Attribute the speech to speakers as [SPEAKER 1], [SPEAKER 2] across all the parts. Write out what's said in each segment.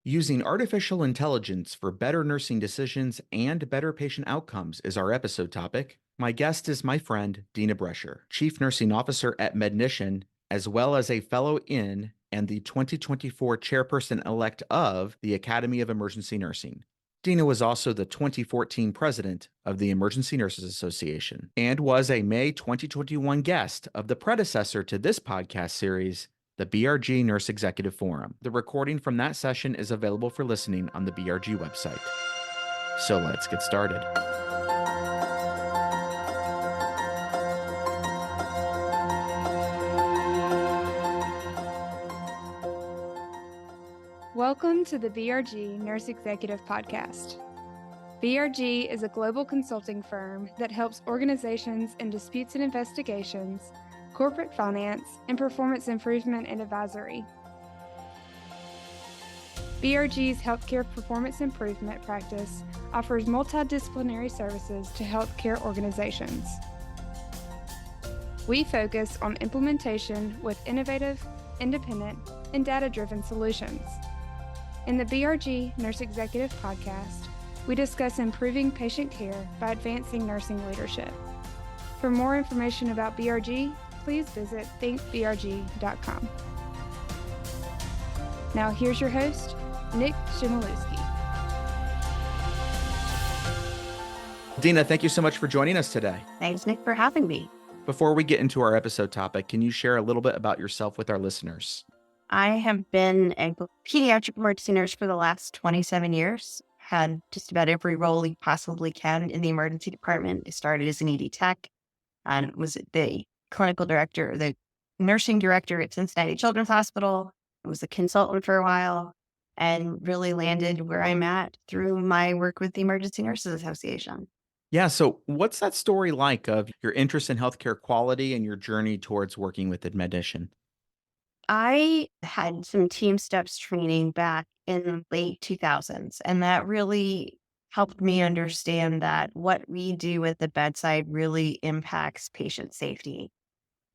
[SPEAKER 1] Using artificial intelligence for better nursing decisions and better patient outcomes is our episode topic. My guest is my friend, Deena Brecher, Chief Nursing Officer at Mednition, as well as a fellow in and the 2024 chairperson-elect of the Academy of Emergency Nursing. Deena was also the 2014 president of the Emergency Nurses Association and was a May 2021 guest of the predecessor to this podcast series, the BRG Nurse Executive Forum. The recording from that session is available for listening on the BRG website. So let's get started.
[SPEAKER 2] Welcome to the BRG Nurse Executive Podcast. BRG is a global consulting firm that helps organizations in disputes and investigations, corporate finance, and performance improvement and advisory. BRG's healthcare performance improvement practice offers multidisciplinary services to healthcare organizations. We focus on implementation with innovative, independent, and data-driven solutions. In the BRG Nurse Executive Podcast, we discuss improving patient care by advancing nursing leadership. For more information about BRG, please visit thinkbrg.com. Now here's your host, Nick Chmielewski.
[SPEAKER 1] Deena, thank you so much for joining us today.
[SPEAKER 3] Thanks, Nick, for having me.
[SPEAKER 1] Before we get into our episode topic, can you share a little bit about yourself with our listeners?
[SPEAKER 3] I have been a pediatric emergency nurse for the last 27 years. Had just about every role you possibly can in the emergency department. I started as an ED tech and was the clinical director, the nursing director at Cincinnati Children's Hospital. I was a consultant for a while and really landed where I'm at through my work with the Emergency Nurses Association.
[SPEAKER 1] Yeah, so what's that story like of your interest in healthcare quality and your journey towards working with Mednition?
[SPEAKER 3] I had some team steps training back in the late 2000s, and that really helped me understand that what we do at the bedside really impacts patient safety.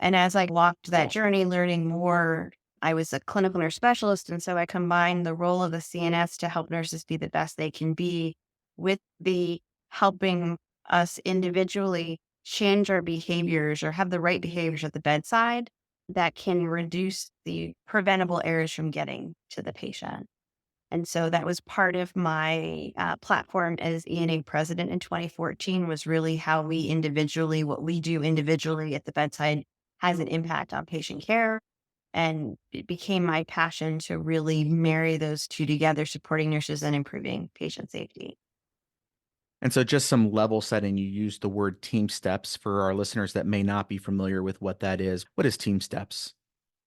[SPEAKER 3] And as I walked that journey, learning more, I was a clinical nurse specialist, and so I combined the role of the CNS to help nurses be the best they can be with the helping us individually change our behaviors or have the right behaviors at the bedside that can reduce the preventable errors from getting to the patient. And so that was part of my platform as ENA president in 2014 was really how we individually, what we do individually at the bedside has an impact on patient care. And it became my passion to really marry those two together, supporting nurses and improving patient safety.
[SPEAKER 1] And so just some level setting, you used the word team steps for our listeners that may not be familiar with what that is. What is team steps?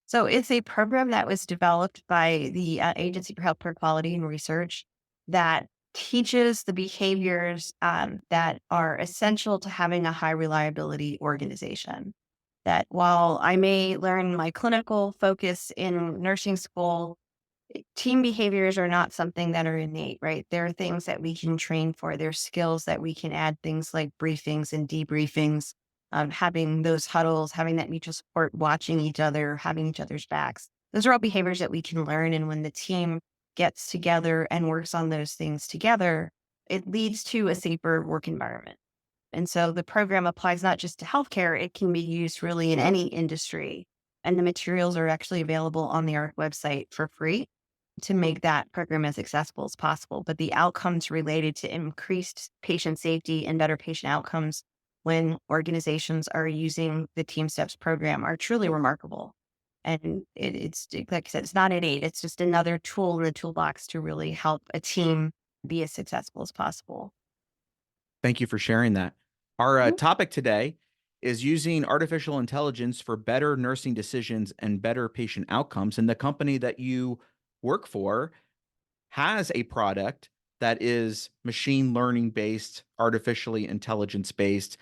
[SPEAKER 3] So it's a program that was developed by the Agency for Healthcare Quality and Research that teaches the behaviors that are essential to having a high reliability organization. That while I may learn my clinical focus in nursing school, team behaviors are not something that are innate, right? There are things that we can train for. There's skills that we can add, things like briefings and debriefings, having those huddles, having that mutual support, watching each other, having each other's backs. Those are all behaviors that we can learn. And when the team gets together and works on those things together, it leads to a safer work environment. And so the program applies not just to healthcare, it can be used really in any industry. And the materials are actually available on the ARC website for free to make that program as accessible as possible. But the outcomes related to increased patient safety and better patient outcomes when organizations are using the Team Steps program are truly remarkable. And it's like I said, it's not innate. It's just another tool in the toolbox to really help a team be as successful as possible.
[SPEAKER 1] Thank you for sharing that. Our topic today is using artificial intelligence for better nursing decisions and better patient outcomes. And the company that you work for has a product that is machine learning based, artificially intelligence based,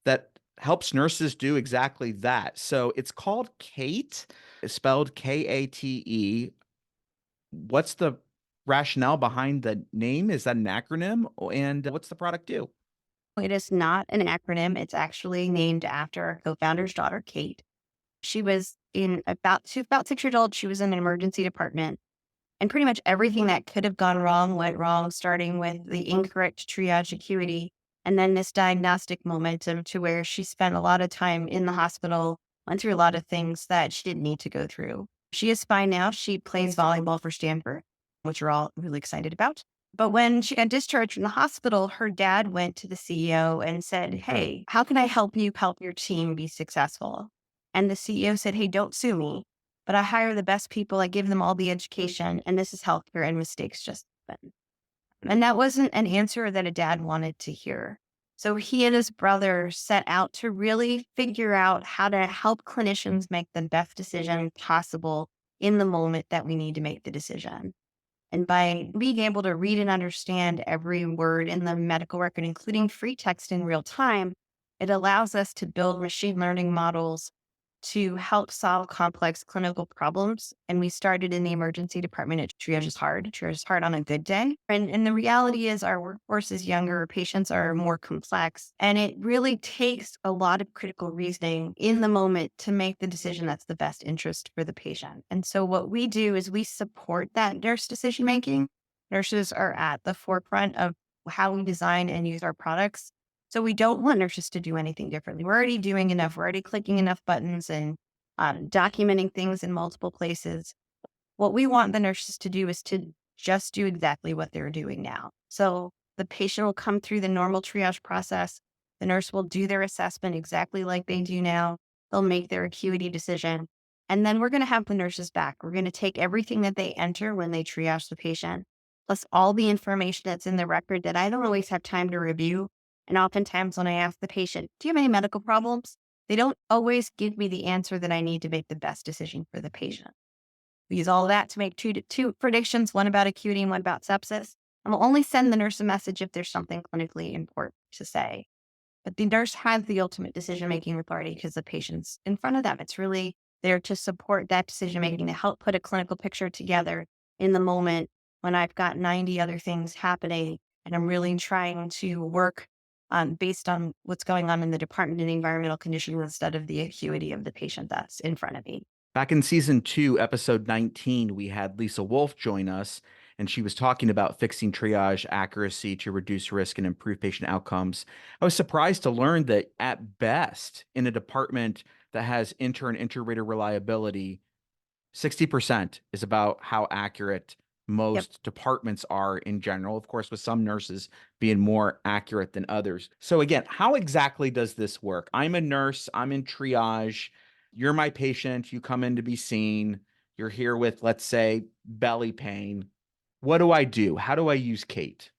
[SPEAKER 1] that helps nurses do exactly that. So it's called KATE, it's spelled Kate. What's the rationale behind the name? Is that an acronym? And what's the product do?
[SPEAKER 3] It is not an acronym. It's actually named after our co-founder's daughter, Kate. She was about 6 years old. She was in an emergency department And pretty much everything that could have gone wrong went wrong, starting with the incorrect triage acuity and then this diagnostic momentum to where she spent a lot of time in the hospital, went through a lot of things that she didn't need to go through. She is fine now. She plays volleyball for Stanford, which we're all really excited about. But when she got discharged from the hospital, her dad went to the CEO and said, "Hey, how can I help you help your team be successful?" And the CEO said, "Hey, don't sue me, but I hire the best people. I give them all the education, and this is healthcare, and mistakes just happen." And that wasn't an answer that a dad wanted to hear. So he and his brother set out to really figure out how to help clinicians make the best decision possible in the moment that we need to make the decision. And by being able to read and understand every word in the medical record, including free text in real time, it allows us to build machine learning models to help solve complex clinical problems. And we started in the emergency department at triage is hard. Triage is hard on a good day. And the reality is our workforce is younger, patients are more complex. And it really takes a lot of critical reasoning in the moment to make the decision that's the best interest for the patient. And so what we do is we support that nurse decision making. Nurses are at the forefront of how we design and use our products. So we don't want nurses to do anything differently. We're already doing enough. We're already clicking enough buttons and documenting things in multiple places. What we want the nurses to do is to just do exactly what they're doing now. So the patient will come through the normal triage process. The nurse will do their assessment exactly like they do now. They'll make their acuity decision. And then we're going to have the nurses back. We're going to take everything that they enter when they triage the patient, plus all the information that's in the record that I don't always have time to review. And oftentimes when I ask the patient, "Do you have any medical problems?" they don't always give me the answer that I need to make the best decision for the patient. We use all of that to make two predictions, one about acuity and one about sepsis. And we'll only send the nurse a message if there's something clinically important to say. But the nurse has the ultimate decision-making authority because the patient's in front of them. It's really there to support that decision-making, to help put a clinical picture together in the moment when I've got 90 other things happening and I'm really trying to work based on what's going on in the department and environmental conditions instead of the acuity of the patient that's in front of me.
[SPEAKER 1] Back in season 2, episode 19, we had Lisa Wolf join us, and she was talking about fixing triage accuracy to reduce risk and improve patient outcomes. I was surprised to learn that at best, in a department that has inter and inter-rater reliability, 60% is about how accurate most departments are in general, of course, with some nurses being more accurate than others. So again, how exactly does this work? I'm a nurse, I'm in triage, you're my patient, you come in to be seen, you're here with, let's say, belly pain. What do I do? How do I use Kate?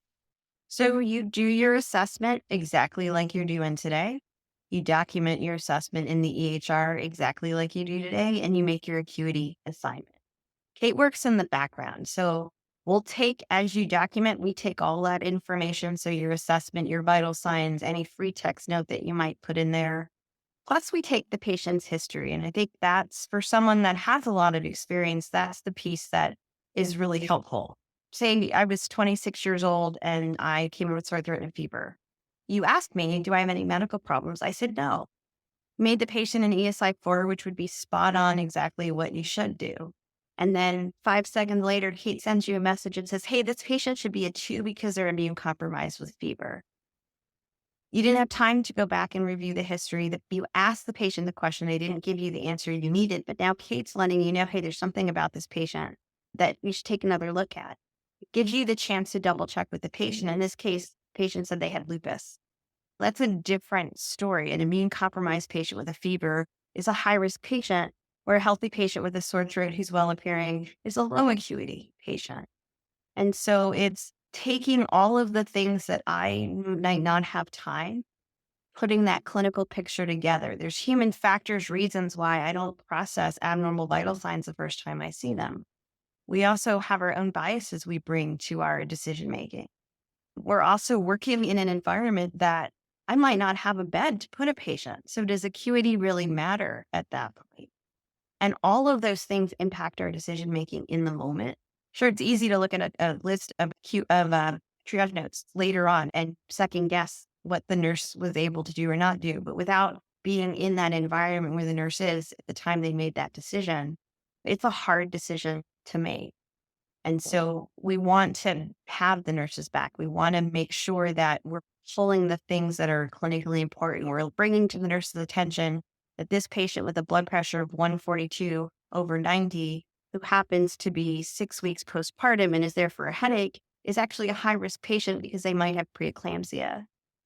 [SPEAKER 3] So you do your assessment exactly like you're doing today. You document your assessment in the EHR exactly like you do today, and you make your acuity assignment. Kate works in the background. So we'll take, as you document, we take all that information. So your assessment, your vital signs, any free text note that you might put in there. Plus, we take the patient's history. And I think that's for someone that has a lot of experience, that's the piece that is really helpful. Say I was 26 years old and I came in with sore throat and fever. You asked me, "Do I have any medical problems?" I said, "No." Made the patient an ESI-4, which would be spot on exactly what you should do. And then 5 seconds later, Kate sends you a message and says, "Hey, this patient should be a 2 because they're immune compromised with fever." You didn't have time to go back and review the history. That you asked the patient the question, they didn't give you the answer you needed, but now Kate's letting you know, "Hey, there's something about this patient that you should take another look at." It gives you the chance to double check with the patient. In this case, the patient said they had lupus. That's a different story. An immune compromised patient with a fever is a high risk patient, where a healthy patient with a sore throat who's well appearing is a low acuity patient. And so it's taking all of the things that I might not have time, putting that clinical picture together. There's human factors, reasons why I don't process abnormal vital signs the first time I see them. We also have our own biases we bring to our decision making. We're also working in an environment that I might not have a bed to put a patient. So does acuity really matter at that point? And all of those things impact our decision making in the moment. Sure, it's easy to look at a list of triage notes later on and second guess what the nurse was able to do or not do. But without being in that environment where the nurse is at the time they made that decision, it's a hard decision to make. And so we want to have the nurses back. We want to make sure that we're pulling the things that are clinically important. We're bringing to the nurse's attention that this patient with a blood pressure of 142 over 90, who happens to be 6 weeks postpartum and is there for a headache, is actually a high risk patient because they might have preeclampsia.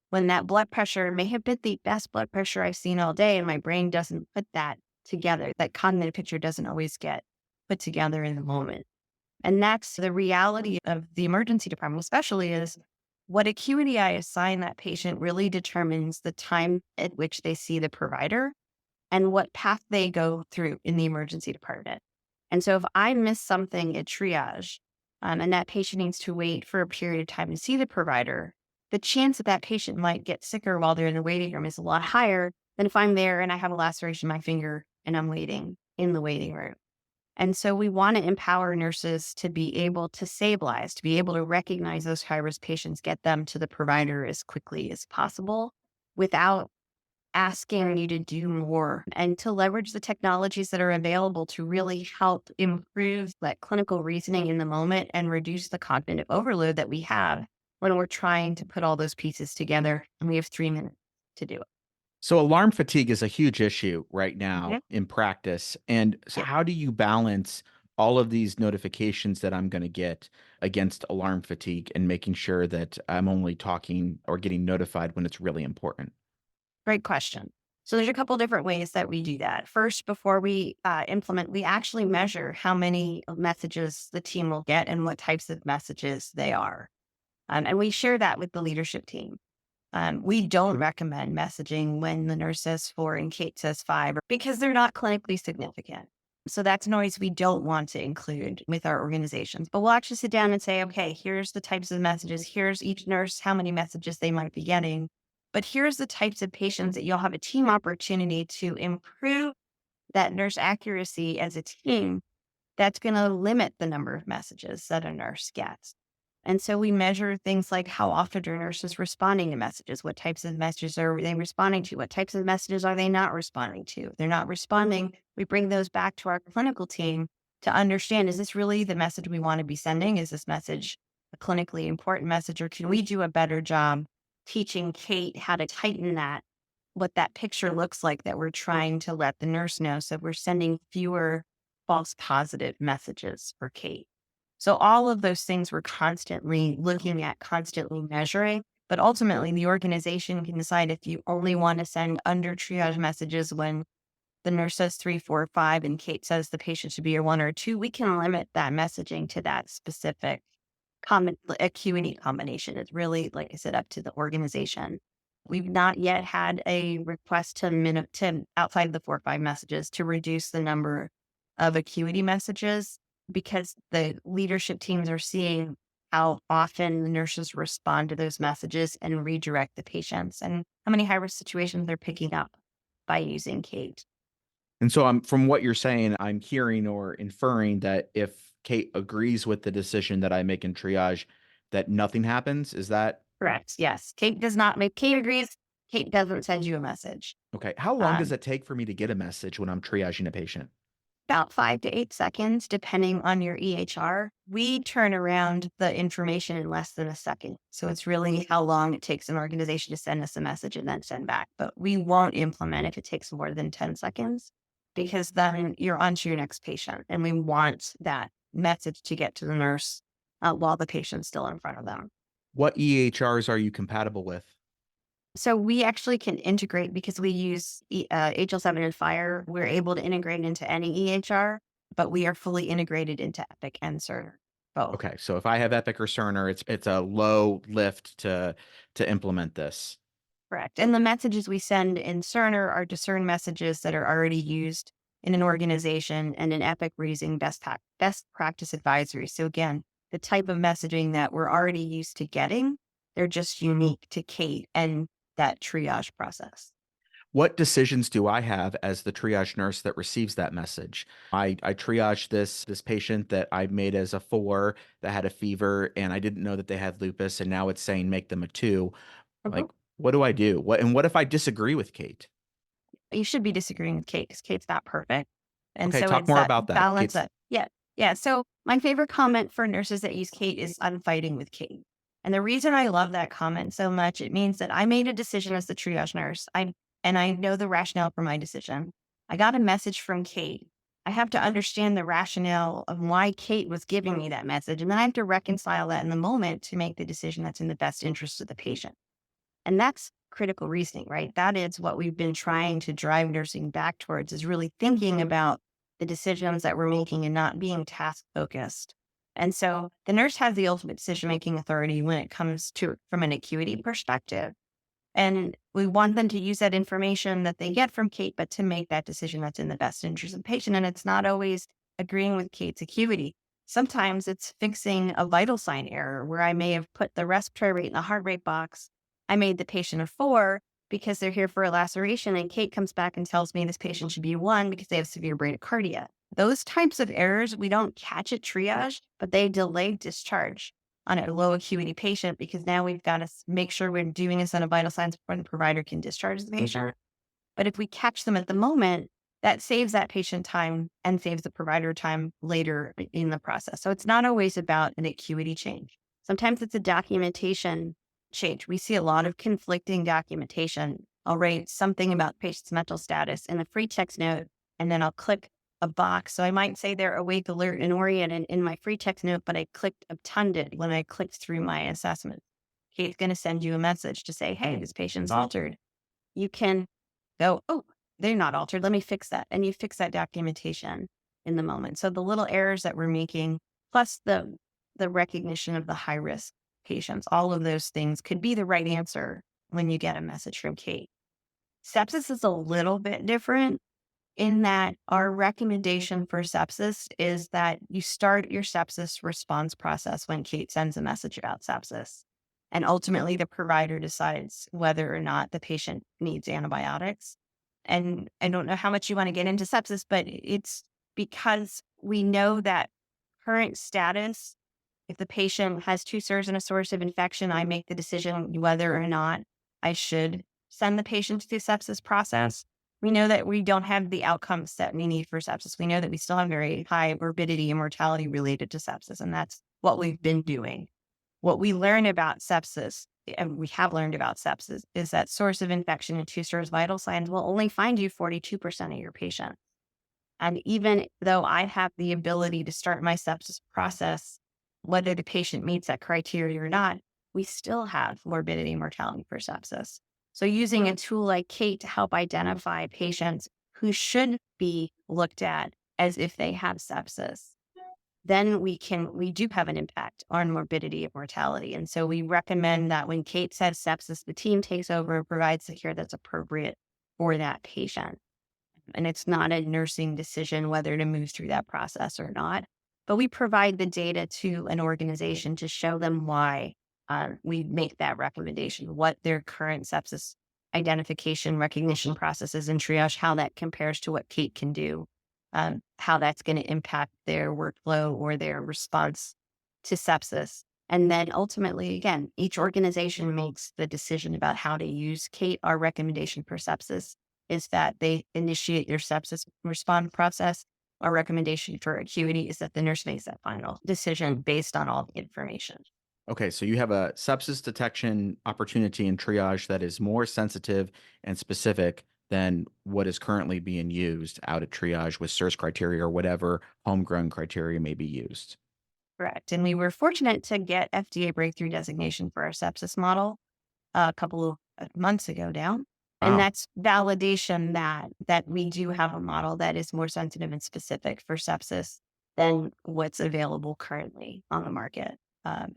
[SPEAKER 3] When that blood pressure may have been the best blood pressure I've seen all day, and my brain doesn't put that together, that cognitive picture doesn't always get put together in the moment. And that's the reality of the emergency department, especially is what acuity I assign that patient really determines the time at which they see the provider and what path they go through in the emergency department. And so if I miss something at triage, and that patient needs to wait for a period of time to see the provider, the chance that that patient might get sicker while they're in the waiting room is a lot higher than if I'm there and I have a laceration in my finger and I'm waiting in the waiting room. And so we want to empower nurses to be able to stabilize, to be able to recognize those high-risk patients, get them to the provider as quickly as possible without asking you to do more, and to leverage the technologies that are available to really help improve that clinical reasoning in the moment and reduce the cognitive overload that we have when we're trying to put all those pieces together and we have 3 minutes to do it.
[SPEAKER 1] So alarm fatigue is a huge issue right
[SPEAKER 3] Mhm.
[SPEAKER 1] now in practice. And so
[SPEAKER 3] Yeah.
[SPEAKER 1] how do you balance all of these notifications that I'm going to get against alarm fatigue and making sure that I'm only talking or getting notified when it's really important?
[SPEAKER 3] Great question. So there's a couple different ways that we do that. First, before we implement, we actually measure how many messages the team will get and what types of messages they are. And we share that with the leadership team. We don't recommend messaging when the nurse says 4 and Kate says 5 because they're not clinically significant. So that's noise we don't want to include with our organizations. But we'll actually sit down and say, okay, here's the types of messages. Here's each nurse, how many messages they might be getting. But here's the types of patients that you'll have a team opportunity to improve that nurse accuracy as a team. That's going to limit the number of messages that a nurse gets. And so we measure things like how often are nurses responding to messages? What types of messages are they responding to? What types of messages are they not responding to? If they're not responding, we bring those back to our clinical team to understand, is this really the message we want to be sending? Is this message a clinically important message? Or can we do a better job teaching Kate how to tighten that, what that picture looks like that we're trying to let the nurse know, so we're sending fewer false positive messages for Kate. So all of those things we're constantly looking at, constantly measuring, but ultimately the organization can decide if you only want to send under triage messages when the nurse says 3, 4, 5, and Kate says the patient should be a 1 or 2. We can limit that messaging to that specific acuity combination. It's really, like I said, up to the organization. We've not yet had a request to outside of the 4 or 5 messages to reduce the number of acuity messages because the leadership teams are seeing how often the nurses respond to those messages and redirect the patients and how many high risk situations they're picking up by using Kate.
[SPEAKER 1] And so from what you're saying, I'm hearing or inferring that if Kate agrees with the decision that I make in triage, that nothing happens. Is that
[SPEAKER 3] Correct. Yes. Kate does not make, Kate agrees. Kate doesn't send you a message.
[SPEAKER 1] okay? How long does
[SPEAKER 3] Um,
[SPEAKER 1] it take for me to get a message when I'm triaging a patient?
[SPEAKER 3] About 5 to 8 seconds, depending on your EHR. We turn around the information in less than a second. So it's really how long it takes an organization to send us a message and then send back. But we won't implement if it takes more than 10 seconds because then you're on to your next patient. And we want that message to get to the nurse while the patient's still in front of them.
[SPEAKER 1] What EHRs are you compatible with?
[SPEAKER 3] So we actually can integrate because we use HL7 and Fire. We're able to integrate into any EHR, but we are fully integrated into Epic and Cerner, both.
[SPEAKER 1] Okay, so if I have Epic or Cerner, it's a low lift to implement this.
[SPEAKER 3] Correct. And the messages we send in Cerner are discern messages that are already used in an organization, and in Epic we're using best practice advisory. So again, the type of messaging that we're already used to getting, they're just unique to Kate and that triage process.
[SPEAKER 1] What decisions do I have as the triage nurse that receives that message? I triaged this patient that I made as a 4 that had a fever, and I didn't know that they had lupus, and now it's saying make them a 2. Like, what do I do? What if I disagree with Kate?
[SPEAKER 3] You should be disagreeing with Kate because Kate's not perfect. And
[SPEAKER 1] Okay,
[SPEAKER 3] so
[SPEAKER 1] talk
[SPEAKER 3] it's
[SPEAKER 1] more
[SPEAKER 3] that
[SPEAKER 1] about that.
[SPEAKER 3] balance
[SPEAKER 1] Kate's
[SPEAKER 3] that, yeah. Yeah. So my favorite comment for nurses that use Kate is "I'm fighting with Kate." And the reason I love that comment so much, it means that I made a decision as the triage nurse. I know the rationale for my decision. I got a message from Kate. I have to understand the rationale of why Kate was giving me that message. And then I have to reconcile that in the moment to make the decision that's in the best interest of the patient. And that's critical reasoning, right? That is what we've been trying to drive nursing back towards, is really thinking about the decisions that we're making and not being task focused. And so the nurse has the ultimate decision making authority when it comes to from an acuity perspective. And we want them to use that information that they get from Kate, but to make that decision that's in the best interest of the patient. And it's not always agreeing with Kate's acuity. Sometimes it's fixing a vital sign error where I may have put the respiratory rate in the heart rate box. I made the patient a 4 because they're here for a laceration. And Kate comes back and tells me this patient should be a 1 because they have severe bradycardia. Those types of errors, we don't catch at triage, but they delay discharge on a low acuity patient because now we've got to make sure we're doing a set of vital signs before the provider can discharge the patient. But if we catch them at the moment, that saves that patient time and saves the provider time later in the process. So it's not always about an acuity change. Sometimes it's a documentation change. We see a lot of conflicting documentation. I'll write something about patient's mental status in a free text note, and then I'll click a box. So I might say they're awake, alert, and oriented in my free text note, but I clicked obtunded when I clicked through my assessment. Kate's going to send you a message to say, hey, this patient's altered. You can go, oh, they're not altered. Let me fix that. And you fix that documentation in the moment. So the little errors that we're making, plus the recognition of the high risk patients, all of those things could be the right answer when you get a message from Kate. Sepsis is a little bit different in that our recommendation for sepsis is that you start your sepsis response process when Kate sends a message about sepsis. And ultimately, the provider decides whether or not the patient needs antibiotics. And I don't know how much you want to get into sepsis, but it's because we know that current status, if the patient has 2 SIRS and a source of infection, I make the decision whether or not I should send the patient to the sepsis process. We know that we don't have the outcomes that we need for sepsis. We know that we still have very high morbidity and mortality related to sepsis, and that's what we've been doing. What we learn about sepsis, and we have learned about sepsis, is that source of infection and 2 SIRS vital signs will only find you 42% of your patients. And even though I have the ability to start my sepsis process, whether the patient meets that criteria or not, we still have morbidity and mortality for sepsis. So using a tool like Kate to help identify patients who should be looked at as if they have sepsis, then we do have an impact on morbidity and mortality. And so we recommend that when Kate says sepsis, the team takes over and provides the care that's appropriate for that patient. And it's not a nursing decision whether to move through that process or not. But we provide the data to an organization to show them why we make that recommendation, what their current sepsis identification recognition process is in triage, how that compares to what Kate can do, how that's going to impact their workflow or their response to sepsis. And then ultimately, again, each organization makes the decision about how to use Kate. Our recommendation for sepsis is that they initiate your sepsis response process. Our recommendation for acuity is that the nurse makes that final decision based on all the information.
[SPEAKER 1] Okay, so you have a sepsis detection opportunity in triage that is more sensitive and specific than what is currently being used out at triage with SIRS criteria or whatever homegrown criteria may be used.
[SPEAKER 3] Correct. And we were fortunate to get FDA breakthrough designation for our sepsis model a couple of months ago now. And
[SPEAKER 1] Wow.
[SPEAKER 3] that's validation that we do have a model that is more sensitive and specific for sepsis than what's available currently on the market.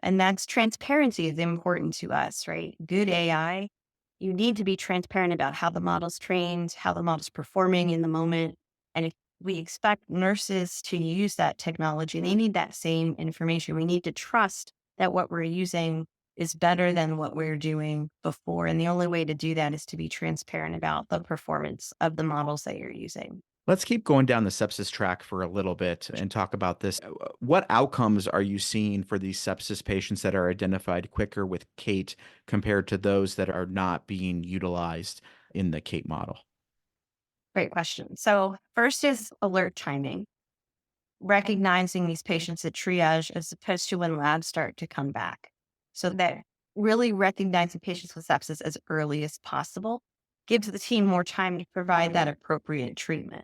[SPEAKER 3] And that's transparency is important to us, right? Good AI, you need to be transparent about how the model's trained, how the model's performing in the moment. And if we expect nurses to use that technology, they need that same information. We need to trust that what we're using is better than what we're doing before. And the only way to do that is to be transparent about the performance of the models that you're using.
[SPEAKER 1] Let's keep going down the sepsis track for a little bit and talk about this. What outcomes are you seeing for these sepsis patients that are identified quicker with Kate compared to those that are not being utilized in the Kate model?
[SPEAKER 3] Great question. So first is alert timing. recognizing these patients at triage as opposed to when labs start to come back. So that really recognizing patients with sepsis as early as possible gives the team more time to provide that appropriate treatment.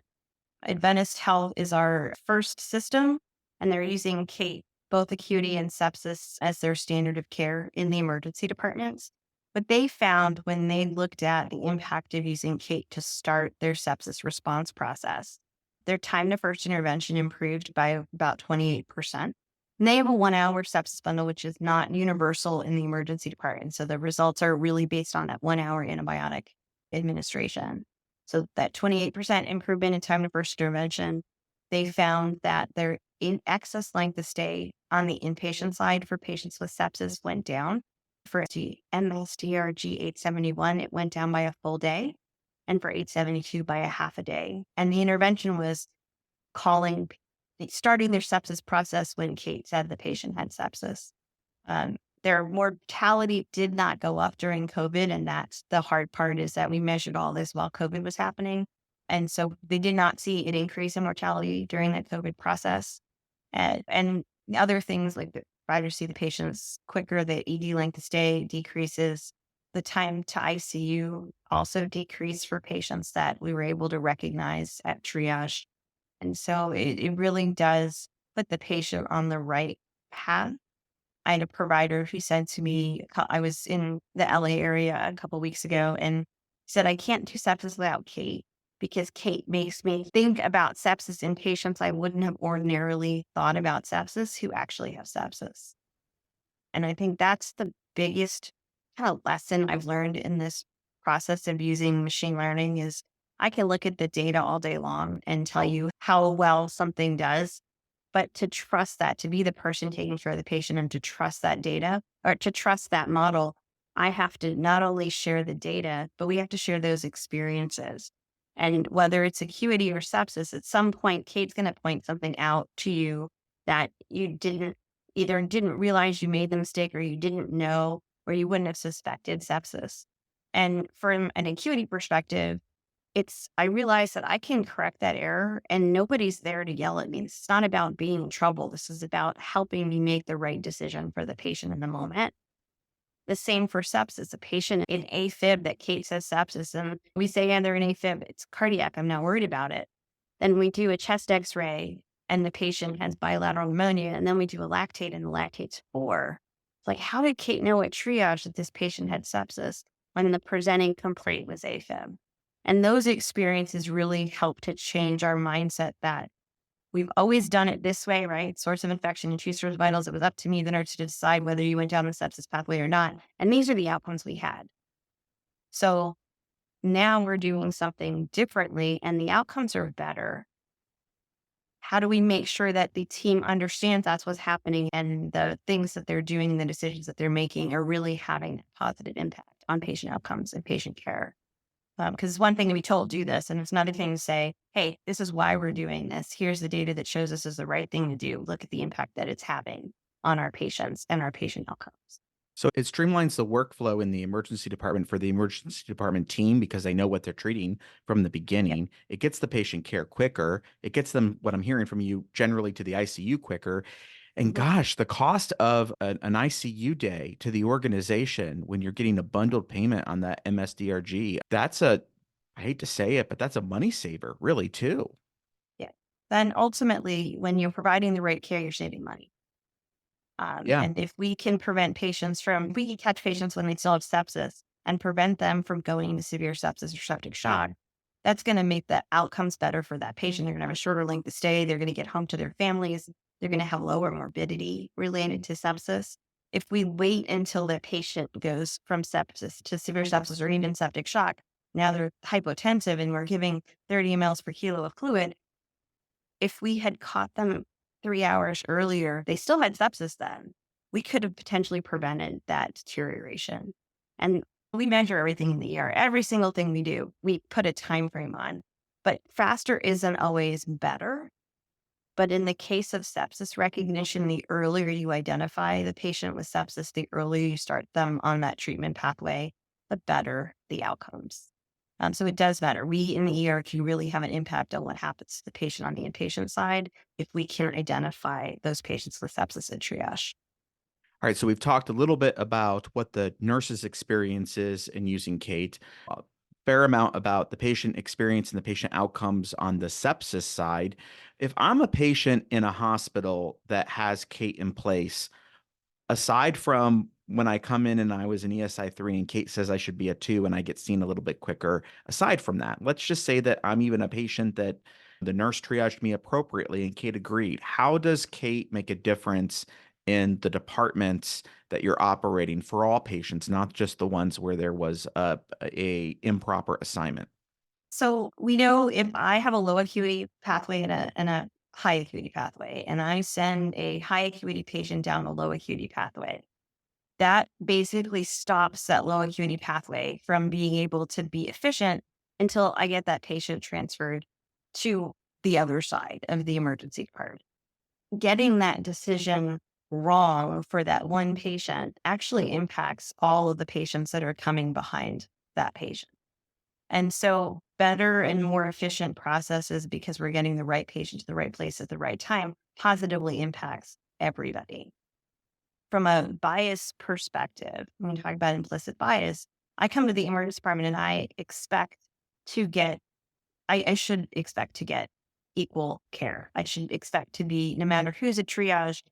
[SPEAKER 3] Adventist Health is our first system, and they're using CATE, both acuity and sepsis, as their standard of care in the emergency departments. But they found when they looked at the impact of using CATE to start their sepsis response process, their time to first intervention improved by about 28%. And they have a 1 hour sepsis bundle, which is not universal in the emergency department. So the results are really based on that 1 hour antibiotic administration. So that 28% improvement in time to first intervention, they found that their in excess length of stay on the inpatient side for patients with sepsis went down. For the MSDRG 871, it went down by a full day, and for 872 by a half a day. And the intervention was starting their sepsis process when Kate said the patient had sepsis. Their mortality did not go up during COVID. And that's the hard part, is that we measured all this while COVID was happening. And so they did not see an increase in mortality during that COVID process. And other things like the providers see the patients quicker, the ED length of stay decreases, the time to ICU also decreased for patients that we were able to recognize at triage. And so it really does put the patient on the right path. I had a provider who said to me, I was in the LA area a couple weeks ago, and said, I can't do sepsis without Kate, because Kate makes me think about sepsis in patients I wouldn't have ordinarily thought about sepsis who actually have sepsis. And I think that's the biggest kind of lesson I've learned in this process of using machine learning is I can look at the data all day long and tell you how well something does. But to trust that, to be the person taking care of the patient and to trust that data or to trust that model, I have to not only share the data, but we have to share those experiences. And whether it's acuity or sepsis, at some point, Kate's going to point something out to you that you didn't realize you made the mistake, or you didn't know, or you wouldn't have suspected sepsis. And from an acuity perspective, I realize that I can correct that error and nobody's there to yell at me. It's not about being in trouble. This is about helping me make the right decision for the patient in the moment. The same for sepsis. A patient in AFib that Kate says sepsis, and we say, yeah, they're in AFib. It's cardiac. I'm not worried about it. Then we do a chest x-ray and the patient has bilateral pneumonia. And then we do a lactate and the lactate's 4. It's like, how did Kate know at triage that this patient had sepsis when the presenting complaint was AFib? And those experiences really help to change our mindset that we've always done it this way, right? Source of infection and true source of vitals. It was up to me, the nurse, to decide whether you went down the sepsis pathway or not. And these are the outcomes we had. So now we're doing something differently and the outcomes are better. How do we make sure that the team understands that's what's happening and the things that they're doing and the decisions that they're making are really having a positive impact on patient outcomes and patient care? Because it's one thing to be told, do this, and it's another thing to say, hey, this is why we're doing this. Here's the data that shows this is the right thing to do. Look at the impact that it's having on our patients and our patient outcomes.
[SPEAKER 1] So it streamlines the workflow in the emergency department for the emergency department team because they know what they're treating from the beginning. It gets the patient care quicker. It gets them, what I'm hearing from you, generally to the ICU quicker. And gosh, the cost of an ICU day to the organization when you're getting a bundled payment on that MSDRG, I hate to say it, but that's a money saver, really, too.
[SPEAKER 3] Yeah. Then ultimately, when you're providing the right care, you're saving money.
[SPEAKER 1] Yeah.
[SPEAKER 3] And if we can we can catch patients when they still have sepsis and prevent them from going into severe sepsis or septic shock, that's going to make the outcomes better for that patient. They're going to have a shorter length of stay. They're going to get home to their families. They're going to have lower morbidity related to sepsis. If we wait until the patient goes from sepsis to severe sepsis or even septic shock, now they're hypotensive and we're giving 30 mLs per kilo of fluid. If we had caught them 3 hours earlier, they still had sepsis then. We could have potentially prevented that deterioration. And we measure everything in the ER. Every single thing we do, we put a time frame on. But faster isn't always better. But in the case of sepsis recognition, the earlier you identify the patient with sepsis, the earlier you start them on that treatment pathway, the better the outcomes. So it does matter. We in the ER can really have an impact on what happens to the patient on the inpatient side if we can identify those patients with sepsis and triage.
[SPEAKER 1] All right, so we've talked a little bit about what the nurse's experience is in using Kate, a fair amount about the patient experience and the patient outcomes on the sepsis side. If I'm a patient in a hospital that has Kate in place, aside from when I come in and I was an ESI 3 and Kate says I should be a 2 and I get seen a little bit quicker, aside from that, let's just say that I'm even a patient that the nurse triaged me appropriately and Kate agreed. How does Kate make a difference in the departments that you're operating for all patients, not just the ones where there was a improper assignment?
[SPEAKER 3] So we know if I have a low acuity pathway and a high acuity pathway, and I send a high acuity patient down a low acuity pathway, that basically stops that low acuity pathway from being able to be efficient until I get that patient transferred to the other side of the emergency department. Getting that decision wrong for that one patient actually impacts all of the patients that are coming behind that patient. And so better and more efficient processes because we're getting the right patient to the right place at the right time positively impacts everybody. From a bias perspective, when we talk about implicit bias, I come to the emergency department and I should expect to get equal care. I should expect to be, no matter who's a triage,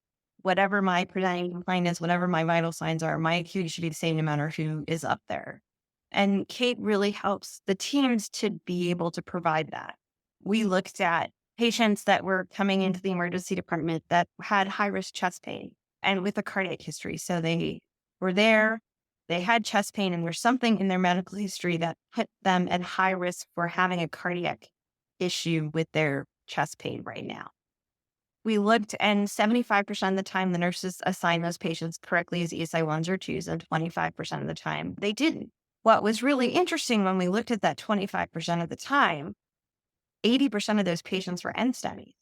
[SPEAKER 3] whatever my presenting complaint is, whatever my vital signs are, my acuity should be the same no matter who is up there. And Kate really helps the teams to be able to provide that. We looked at patients that were coming into the emergency department that had high risk chest pain and with a cardiac history. So they were there, they had chest pain, and there's something in their medical history that put them at high risk for having a cardiac issue with their chest pain right now. We looked, and 75% of the time, the nurses assigned those patients correctly as ESI 1s or 2s, and 25% of the time, they didn't. What was really interesting when we looked at that 25% of the time, 80% of those patients were NSTEMIs.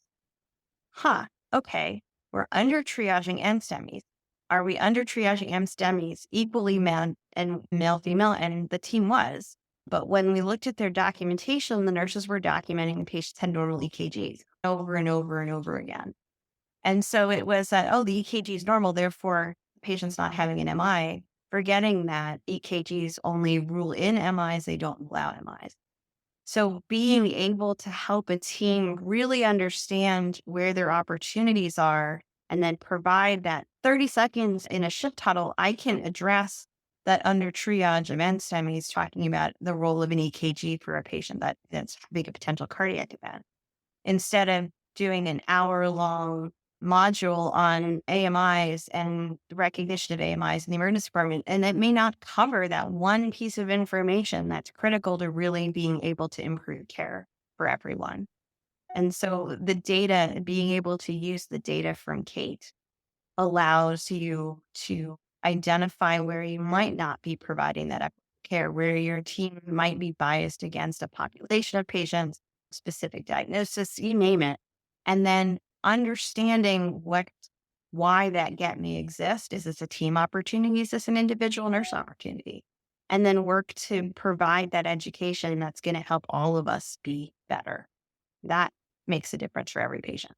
[SPEAKER 3] Okay, we're under triaging NSTEMIs. Are we under triaging NSTEMIs equally man and male, female? And the team was. But when we looked at their documentation, the nurses were documenting the patients had normal EKGs over and over and over again. And so it was that, oh, the EKG is normal, therefore the patient's not having an MI, forgetting that EKGs only rule in MIs, they don't allow MIs. So being able to help a team really understand where their opportunities are and then provide that 30 seconds in a shift huddle, I can address that under triage of NSTEMIs, talking about the role of an EKG for a patient that's having a potential cardiac event. Instead of doing an hour-long module on AMIs and the recognition of AMIs in the emergency department, and it may not cover that one piece of information that's critical to really being able to improve care for everyone. And so the data, being able to use the data from Kate allows you to identify where you might not be providing that care, where your team might be biased against a population of patients, specific diagnosis, you name it. And then understanding why that gap may exist. Is this a team opportunity? Is this an individual nurse opportunity? And then work to provide that education that's going to help all of us be better. That makes a difference for every patient.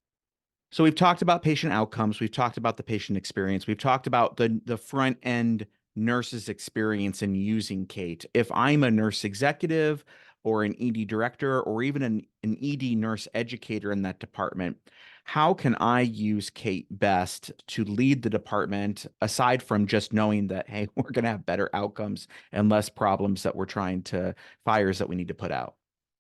[SPEAKER 1] So we've talked about patient outcomes. We've talked about the patient experience. We've talked about the front end nurse's experience in using Kate. If I'm a nurse executive or an ED director or even an ED nurse educator in that department, how can I use Kate best to lead the department aside from just knowing that, hey, we're going to have better outcomes and less problems that we're trying to fires that we need to put out?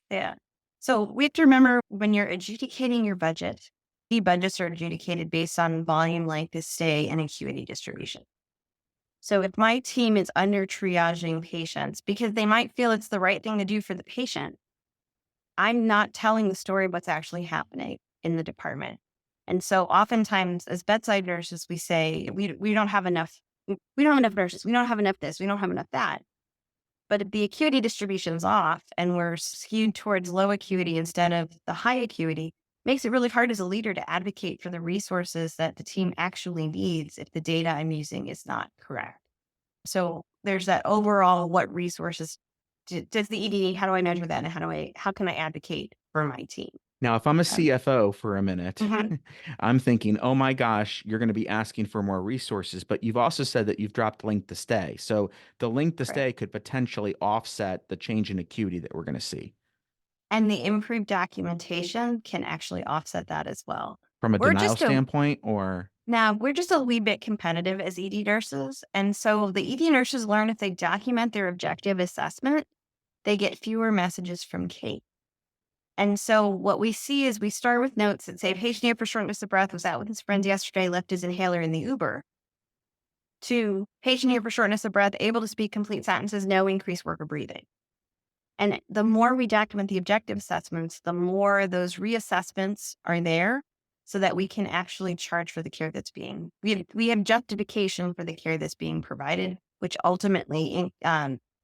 [SPEAKER 3] Yeah. So we have to remember when you're adjudicating your budget, the budgets are adjudicated based on volume, length of stay, and acuity distribution. So if my team is under triaging patients because they might feel it's the right thing to do for the patient, I'm not telling the story of what's actually happening in the department. And so oftentimes as bedside nurses, we say, we don't have enough, we don't have enough nurses, we don't have enough this, we don't have enough that. But if the acuity distribution's off and we're skewed towards low acuity instead of the high acuity, makes it really hard as a leader to advocate for the resources that the team actually needs if the data I'm using is not correct. So there's that overall what resources does the ED need? How do I measure that? And how can I advocate for my team?
[SPEAKER 1] Now, if I'm a
[SPEAKER 3] Um,
[SPEAKER 1] CFO for a minute,
[SPEAKER 3] mhm,
[SPEAKER 1] I'm thinking, oh my gosh, you're going to be asking for more resources. But you've also said that you've dropped length to stay. So the length to
[SPEAKER 3] correct.
[SPEAKER 1] stay could potentially offset the change in acuity that we're going to see
[SPEAKER 3] And the improved documentation can actually offset that as well.
[SPEAKER 1] from a
[SPEAKER 3] We're
[SPEAKER 1] denial
[SPEAKER 3] just a
[SPEAKER 1] standpoint, or
[SPEAKER 3] Now, we're just a wee bit competitive as ED nurses. And so the ED nurses learn if they document their objective assessment, they get fewer messages from Kate. And so what we see is we start with notes that say, patient here for shortness of breath, was out with his friends yesterday, left his inhaler in the Uber. To patient here for shortness of breath, able to speak complete sentences, no increased work or breathing. And the more we document the objective assessments, the more those reassessments are there so that we can actually charge for the care that's we have justification for the care that's being provided, which ultimately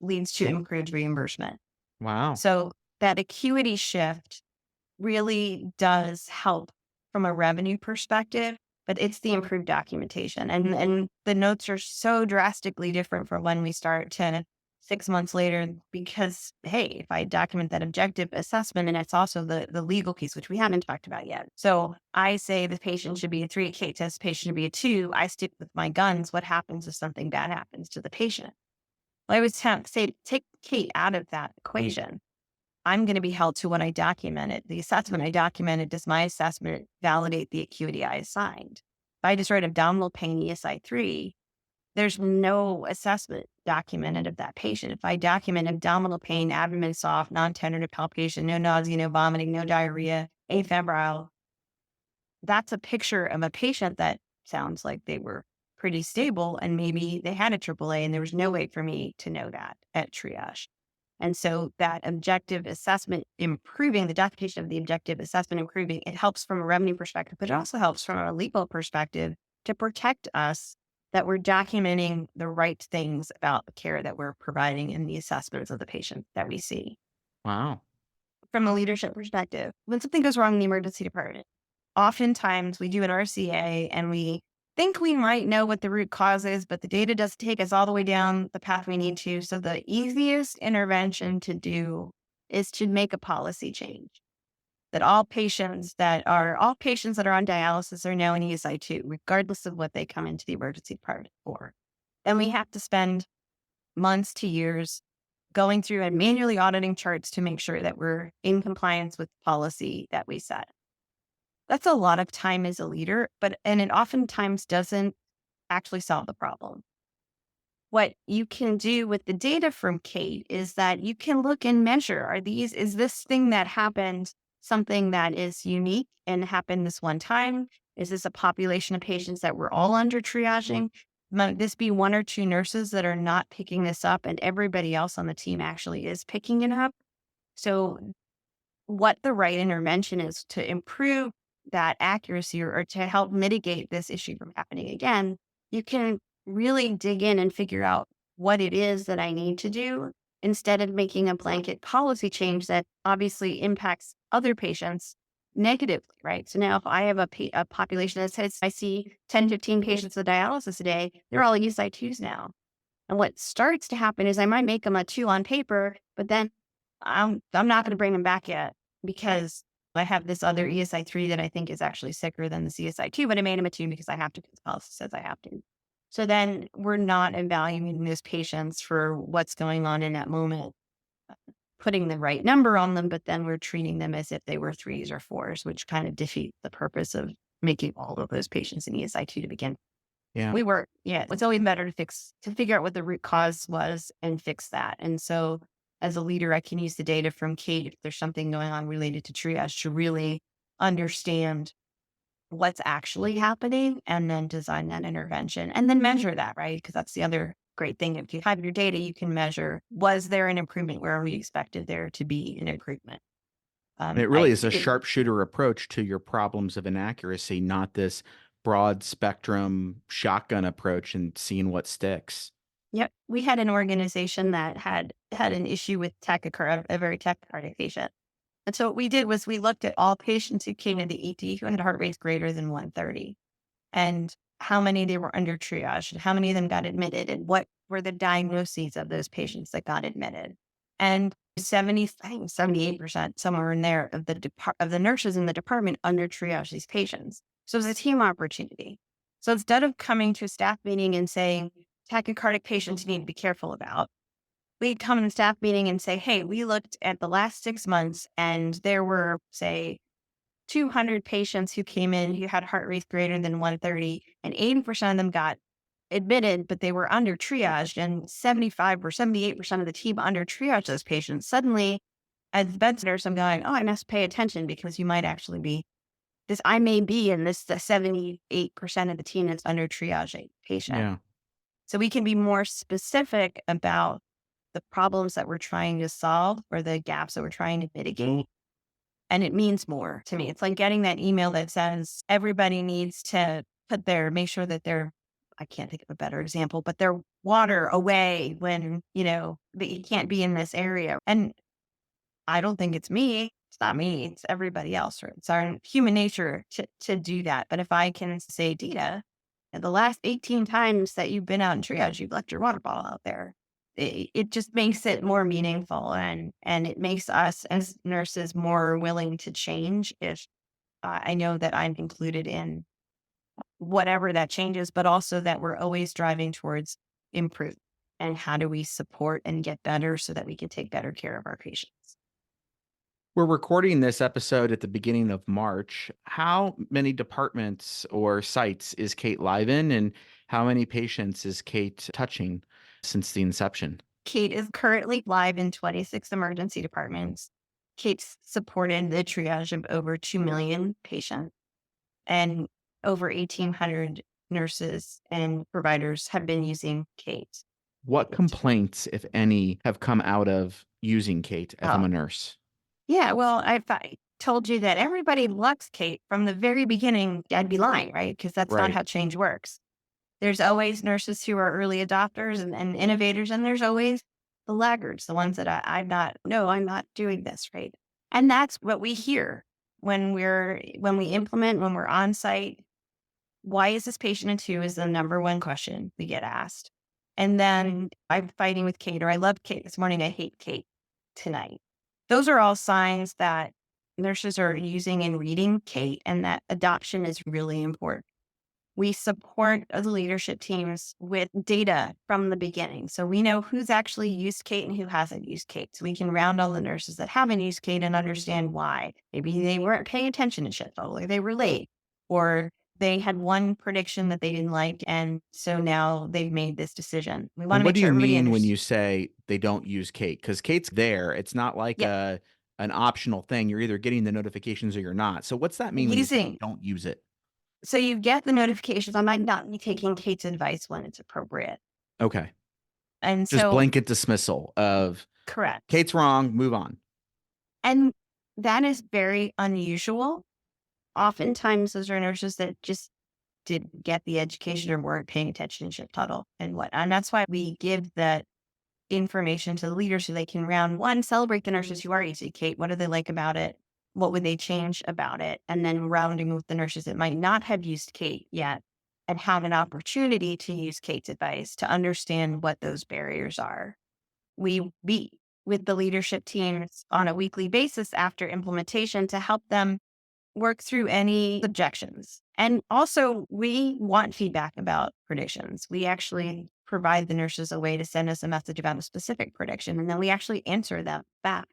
[SPEAKER 3] leads to improved reimbursement.
[SPEAKER 1] wow.
[SPEAKER 3] So that acuity shift really does help from a revenue perspective, but it's the improved documentation. And the notes are so drastically different from when we start to 6 months later because, hey, if I document that objective assessment, and it's also the legal piece, which we haven't talked about yet. So I say the patient should be a 3 Kate test, patient should be a 2. I stick with my guns. What happens if something bad happens to the patient? Well, I always say, take Kate out of that equation. I'm going to be held to what I documented. The assessment I documented, does my assessment validate the acuity I assigned? If I just write abdominal pain ESI 3, there's no assessment documented of that patient. If I document abdominal pain, abdomen soft, non-tentative palpation, no nausea, no vomiting, no diarrhea, afebrile, that's a picture of a patient that sounds like they were pretty stable and maybe they had a AAA and there was no way for me to know that at triage. And so that objective assessment improving, the documentation of the objective assessment improving, it helps from a revenue perspective, but it also helps from a legal perspective to protect us that we're documenting the right things about the care that we're providing in the assessments of the patient that we see.
[SPEAKER 1] Wow.
[SPEAKER 3] From a leadership perspective, when something goes wrong in the emergency department, oftentimes we do an RCA and we think we might know what the root cause is, but the data doesn't take us all the way down the path we need to. So the easiest intervention to do is to make a policy change that all patients that are on dialysis are now in ESI 2, regardless of what they come into the emergency department for. Then we have to spend months to years going through and manually auditing charts to make sure that we're in compliance with policy that we set. That's a lot of time as a leader, and it oftentimes doesn't actually solve the problem. What you can do with the data from Kate is that you can look and measure, is this thing that happened something that is unique and happened this one time? Is this a population of patients that we're all under triaging? Might this be 1 or 2 nurses that are not picking this up and everybody else on the team actually is picking it up? So what the right intervention is to improve that accuracy or to help mitigate this issue from happening again, you can really dig in and figure out what it is that I need to do instead of making a blanket policy change that obviously impacts other patients negatively, right? So now if I have a population that says I see 10, 15 patients with dialysis a day, they're all ESI 2s now. And what starts to happen is I might make them a 2 on paper, but then I'm not going to bring them back yet because I have this other ESI 3 that I think is actually sicker than the CSI 2, but I made him a 2 because I have to, because the policy says I have to. So then we're not evaluating those patients for what's going on in that moment, putting the right number on them, but then we're treating them as if they were 3s or 4s, which kind of defeats the purpose of making all of those patients in ESI 2 to begin.
[SPEAKER 1] Yeah.
[SPEAKER 3] It's always better to figure out what the root cause was and fix that. And so as a leader, I can use the data from Kate if there's something going on related to triage to really understand what's actually happening and then design that intervention and then measure that, right? Because that's the other great thing. If you have your data, you can measure, was there an improvement where we expected there to be an improvement?
[SPEAKER 1] And it really is a sharpshooter approach to your problems of inaccuracy, not this broad spectrum shotgun approach and seeing what sticks.
[SPEAKER 3] Yep. We had an organization that had an issue with tachycardia, a very tachycardic patient. And so what we did was we looked at all patients who came to the ED who had heart rates greater than 130 and how many they were under triage and how many of them got admitted and what were the diagnoses of those patients that got admitted. And 70, I think it was 78%, somewhere in there, of the nurses in the department under triage these patients. So it's a team opportunity. So instead of coming to a staff meeting and saying, tachycardic patients you need to be careful about, we come in a staff meeting and say, hey, we looked at the last 6 months and there were, say, 200 patients who came in who had heart rates greater than 130, and 80% of them got admitted, but they were under triaged, and 75 or 78% of the team under triage those patients. Suddenly, as the bed nurse, I'm going, oh, I must pay attention because you might actually be this. I may be in this the 78% of the team that's under triage a patient.
[SPEAKER 1] Yeah.
[SPEAKER 3] So we can be more specific about the problems that we're trying to solve or the gaps that we're trying to mitigate. And it means more to me. It's like getting that email that says everybody needs to make sure that I can't think of a better example, but their water away when, that you can't be in this area. And I don't think it's me. It's not me. It's everybody else. Right? It's our human nature to do that. But if I can say, Deena, the last 18 times that you've been out in triage, you've left your water bottle out there. It just makes it more meaningful, and it makes us as nurses more willing to change if I know that I'm included in whatever that changes, but also that we're always driving towards improve. And how do we support and get better so that we can take better care of our patients?
[SPEAKER 1] We're recording this episode at the beginning of March. How many departments or sites is Kate live in, and how many patients is Kate touching since the inception?
[SPEAKER 3] Kate is currently live in 26 emergency departments. Kate's supported the triage of over 2 million patients, and over 1,800 nurses and providers have been using Kate.
[SPEAKER 1] What complaints, if any, have come out of using Kate if I'm a nurse?
[SPEAKER 3] Yeah, well, if I told you that everybody loves Kate from the very beginning, I'd be lying, right? Because that's not
[SPEAKER 1] Right.
[SPEAKER 3] how change works. There's always nurses who are early adopters and innovators, and there's always the laggards, the ones that I'm not doing this, right? And that's what we hear when we implement, when we're on site. Why is this patient in two is the number one question we get asked. And then I'm fighting with Kate, or I love Kate this morning, I hate Kate tonight. Those are all signs that nurses are using and reading Kate, and that adoption is really important. We support the leadership teams with data from the beginning. So we know who's actually used Kate and who hasn't used Kate. So we can round all the nurses that haven't used Kate and understand why. Maybe they weren't paying attention to shit, or they were late, or they had one prediction that they didn't like. And so now they've made this decision. We want to
[SPEAKER 1] And what
[SPEAKER 3] make
[SPEAKER 1] do
[SPEAKER 3] sure
[SPEAKER 1] you
[SPEAKER 3] everybody
[SPEAKER 1] mean when
[SPEAKER 3] understands.
[SPEAKER 1] you say they don't use Kate? Because Kate's there. It's not like
[SPEAKER 3] Yeah,
[SPEAKER 1] an optional thing. You're either getting the notifications or you're not. So what's that mean when you say
[SPEAKER 3] using.
[SPEAKER 1] don't use it?
[SPEAKER 3] So you get the notifications. I might not be taking Kate's advice when it's appropriate.
[SPEAKER 1] Okay.
[SPEAKER 3] And
[SPEAKER 1] Just
[SPEAKER 3] so,
[SPEAKER 1] blanket dismissal of
[SPEAKER 3] correct.
[SPEAKER 1] Kate's wrong, move on.
[SPEAKER 3] And that is very unusual. Oftentimes, those are nurses that just didn't get the education or weren't paying attention in shift huddle and what. And that's why we give that information to the leaders so they can round one, celebrate the nurses who are using Kate. What do they like about it? What would they change about it? And then rounding with the nurses that might not have used Kate yet and have an opportunity to use Kate's advice to understand what those barriers are. We meet with the leadership teams on a weekly basis after implementation to help them work through any objections. And also, we want feedback about predictions. We actually provide the nurses a way to send us a message about a specific prediction, and then we actually answer them back.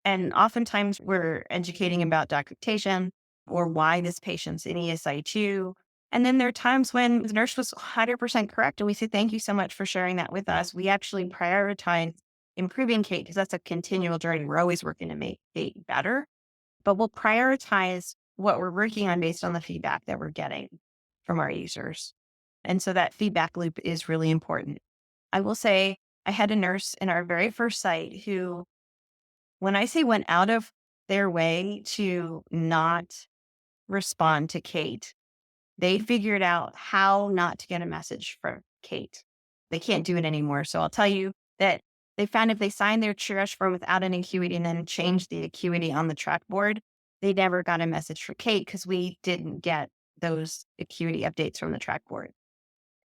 [SPEAKER 3] And oftentimes, we're educating about documentation or why this patient's in ESI2. And then there are times when the nurse was 100% correct, and we say, thank you so much for sharing that with us. We actually prioritize improving Kate because that's a continual journey. We're always working to make Kate better, but we'll prioritize what we're working on based on the feedback that we're getting from our users. And so that feedback loop is really important. I will say I had a nurse in our very first site who, when I say went out of their way to not respond to Kate, they figured out how not to get a message from Kate. They can't do it anymore. So I'll tell you that they found if they signed their triage form without an acuity and then changed the acuity on the track board, they never got a message from Kate because we didn't get those acuity updates from the track board.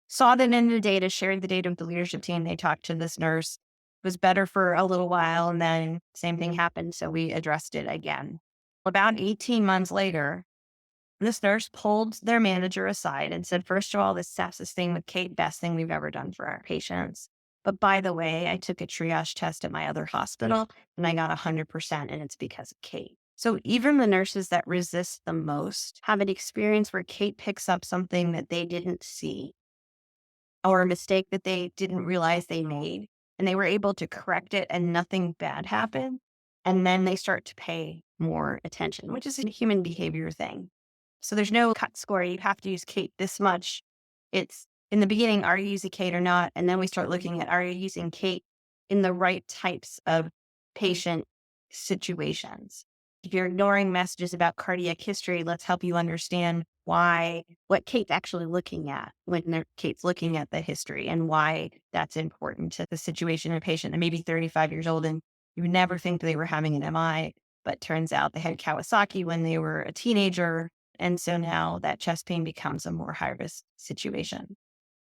[SPEAKER 3] Saw that in the data, shared the data with the leadership team. They talked to this nurse was better for a little while, and then same thing happened. So we addressed it again. About 18 months later, this nurse pulled their manager aside and said, first of all, this sepsis thing with Kate, best thing we've ever done for our patients. But by the way, I took a triage test at my other hospital and I got 100%, and it's because of Kate. So even the nurses that resist the most have an experience where Kate picks up something that they didn't see or a mistake that they didn't realize they made, and they were able to correct it and nothing bad happened. And then they start to pay more attention, which is a human behavior thing. So there's no cut score. You have to use Kate this much. It's in the beginning, are you using Kate or not? And then we start looking at, are you using Kate in the right types of patient situations? If you're ignoring messages about cardiac history, let's help you understand what Kate's actually looking at when Kate's looking at the history and why that's important to the situation of a patient that may be 35 years old and you would never think they were having an MI, but turns out they had Kawasaki when they were a teenager. And so now that chest pain becomes a more high risk situation.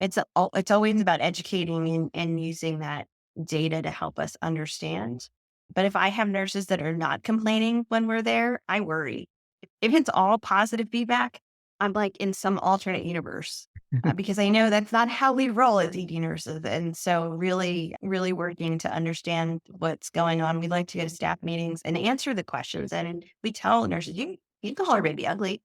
[SPEAKER 3] It's always about educating and using that data to help us understand. But if I have nurses that are not complaining when we're there, I worry. If it's all positive feedback, I'm like in some alternate universe because I know that's not how we roll as ED nurses. And so really, really working to understand what's going on. We like to go to staff meetings and answer the questions. And we tell nurses, you can call her baby ugly.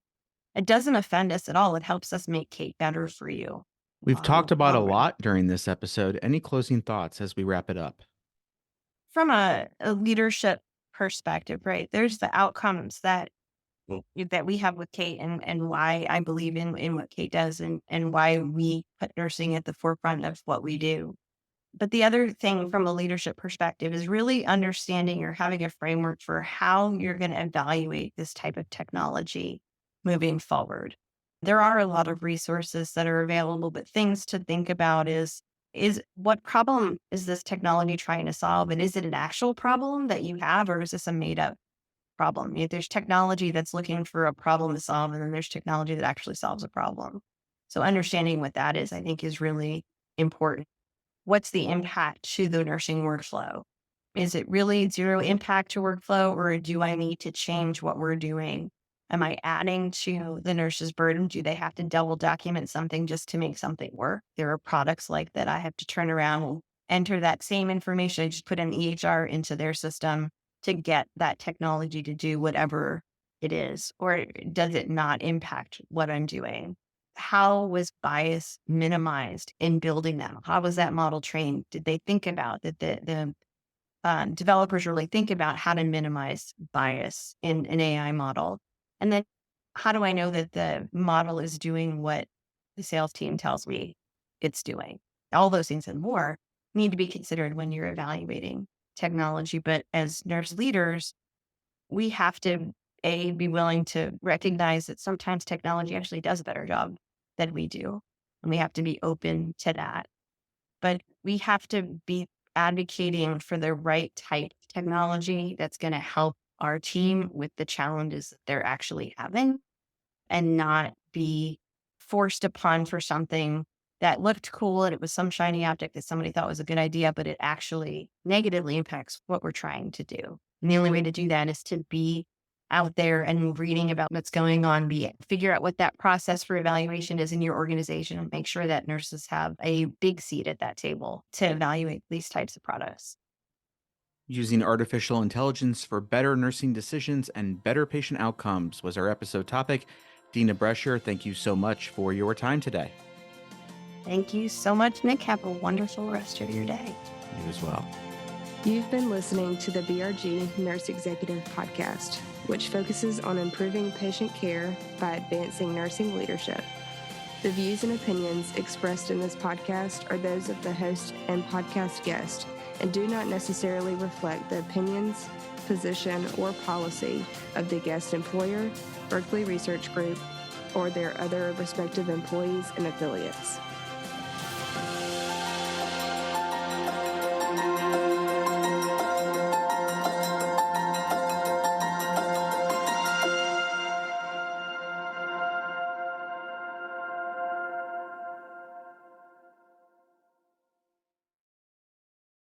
[SPEAKER 3] It doesn't offend us at all. It helps us make Kate better for you.
[SPEAKER 1] We've talked about a
[SPEAKER 3] Long run.
[SPEAKER 1] lot during this episode. Any closing thoughts as we wrap it up?
[SPEAKER 3] From a leadership perspective, right? There's the outcomes that we have with Kate and why I believe in what Kate does and why we put nursing at the forefront of what we do. But the other thing from a leadership perspective is really understanding or having a framework for how you're going to evaluate this type of technology moving forward. There are a lot of resources that are available, but things to think about is what problem is this technology trying to solve? And is it an actual problem that you have, or is this a made up problem? There's technology that's looking for a problem to solve, and then there's technology that actually solves a problem. So understanding what that is, I think, is really important. What's the impact to the nursing workflow? Is it really zero impact to workflow, or do I need to change what we're doing? Am I adding to the nurse's burden? Do they have to double document something just to make something work? There are products like that I have to turn around and enter that same information. I just put an EHR into their system to get that technology to do whatever it is, or does it not impact what I'm doing? How was bias minimized in building that? How was that model trained? Did they think about that? The developers really think about how to minimize bias in an AI model? And then how do I know that the model is doing what the sales team tells me it's doing? All those things and more need to be considered when you're evaluating technology. But as nurse leaders, we have to be willing to recognize that sometimes technology actually does a better job than we do. And we have to be open to that. But we have to be advocating for the right type of technology that's going to help our team with the challenges that they're actually having, and not be forced upon for something that looked cool and it was some shiny object that somebody thought was a good idea, but it actually negatively impacts what we're trying to do. And the only way to do that is to be out there and reading about what's going on, figure out what that process for evaluation is in your organization, and make sure that nurses have a big seat at that table to evaluate these types of products.
[SPEAKER 1] Using artificial intelligence for better nursing decisions and better patient outcomes was our episode topic. Deena Brecher, thank you so much for your time today.
[SPEAKER 3] Thank you so much, Nick. Have a wonderful rest of your day.
[SPEAKER 1] You as well.
[SPEAKER 2] You've been listening to the BRG Nurse Executive Podcast, which focuses on improving patient care by advancing nursing leadership. The views and opinions expressed in this podcast are those of the host and podcast guest and do not necessarily reflect the opinions, position, or policy of the guest employer, Berkeley Research Group, or their other respective employees and affiliates.